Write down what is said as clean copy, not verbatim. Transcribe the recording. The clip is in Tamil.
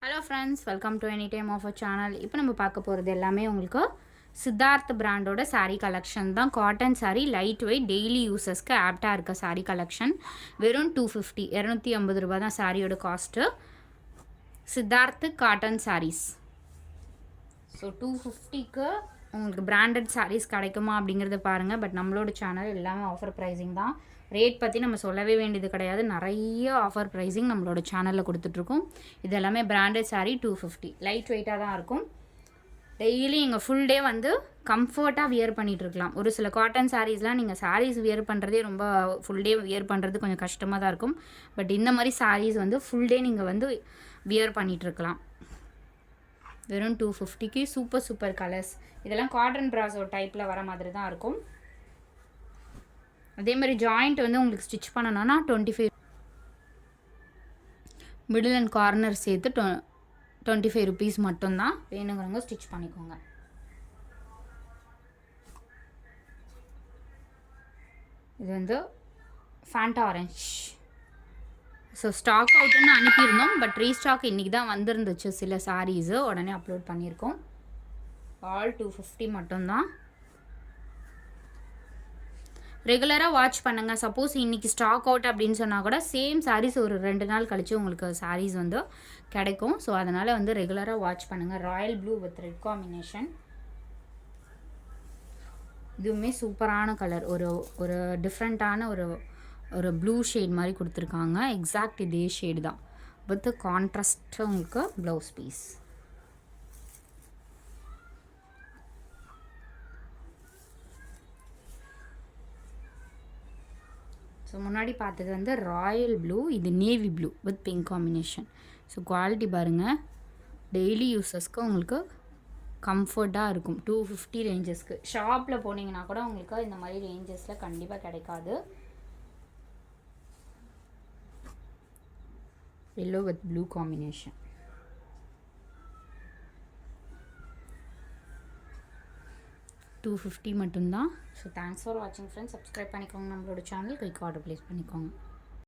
Hello friends, welcome to any time offer channel. இப்போ நம்ம பார்க்க போகிறது எல்லாமே உங்களுக்கு சித்தார்த் பிராண்டோட சாரீ கலெக்ஷன் தான். Cotton sari, light weight, daily யூசஸ்க்கு ஆப்டாக இருக்க சாரீ கலெக்ஷன். வெறும் 250 250 ரூபா தான் சாரியோட cost. Siddharth cotton saris. So 250க்கு உங்களுக்கு பிராண்டட் சாரீஸ் கிடைக்குமா அப்படிங்கிறத பாருங்கள். பட் நம்மளோட சேனல் எல்லாமே ஆஃபர் ப்ரைஸிங் தான். ரேட் பற்றி நம்ம சொல்லவே வேண்டியது கிடையாது. நிறைய ஆஃபர் ப்ரைஸிங் நம்மளோட சேனலில் கொடுத்துட்ருக்கோம். இது எல்லாமே பிராண்டட் சாரீ 250. லைட் வெயிட்டாக தான் இருக்கும். டெய்லி எங்கள் ஃபுல் டே வந்து கம்ஃபர்ட்டாக வியர் பண்ணிகிட்ருக்கலாம். ஒரு சில காட்டன் சாரீஸ்லாம் நீங்கள் சாரீஸ் வியர் பண்ணுறதே ரொம்ப ஃபுல் டே வியர் பண்ணுறது கொஞ்சம் கஷ்டமாக தான் இருக்கும். பட் இந்த மாதிரி சாரீஸ் வந்து ஃபுல் டே நீங்கள் வந்து வியர் பண்ணிகிட்ருக்கலாம். வெறும் 250க்கு சூப்பர் கலர்ஸ். இதெல்லாம் காட்டன் ப்ராஸோ டைப்பில் வர மாதிரி தான் இருக்கும். அதே மாதிரி ஜாயிண்ட் வந்து உங்களுக்கு ஸ்டிச் பண்ணணும்னா 25 மிடில் அண்ட் கார்னர் சேர்த்து 25 ருபீஸ் மட்டும்தான். வேணுங்கிறவங்க ஸ்டிச் பண்ணிக்கோங்க. இது வந்து ஃபேண்டா ஆரஞ்ச். ஸோ ஸ்டாக் அவுட்டுன்னு அனுப்பியிருந்தோம். பட் ரீஸ்டாக் இன்றைக்கி தான் வந்துருந்துச்சு. சில சாரீஸு உடனே அப்லோட் பண்ணியிருக்கோம். ஆல் 250 மட்டும்தான். ரெகுலராக வாட்ச் பண்ணுங்கள். சப்போஸ் இன்றைக்கி ஸ்டாக் அவுட் அப்படின்னு சொன்னால் கூட சேம் சாரீஸ் ஒரு 2 நாள் கழித்து உங்களுக்கு சாரீஸ் வந்து கிடைக்கும். ஸோ அதனால் வந்து ரெகுலராக வாட்ச் பண்ணுங்கள். Royal blue with red combination. இதுவுமே சூப்பரான கலர். ஒரு டிஃப்ரெண்ட்டான ஒரு ப்ளூ ஷேட் மாதிரி கொடுத்துருக்காங்க. எக்ஸாக்ட் இதே ஷேடு தான். வித் கான்ட்ராஸ்ட் உங்களுக்கு ப்ளவுஸ் பீஸ். ஸோ முன்னாடி பார்த்தது வந்து ராயல் ப்ளூ, இது navy blue with pink combination. So quality பாருங்கள். டெய்லி யூஸஸ்க்கு உங்களுக்கு கம்ஃபர்ட்டாக இருக்கும். 250 ரேஞ்சஸ்க்கு. ஷாப்பில் போனீங்கன்னா கூட உங்களுக்கு இந்த மாதிரி ரேஞ்சஸில் கண்டிப்பாக கிடைக்காது. Yellow with blue combination. $250 மட்டும்தான். ஸோ தேங்க்ஸ் ஃபார் வாட்சிங் ஃப்ரெண்ட்ஸ். சப்ஸ்கிரைப் பண்ணிக்கோங்க நம்மளோட சேனல். குயிக் ஆர்டர் ப்ளேஸ் பண்ணிக்கோங்க.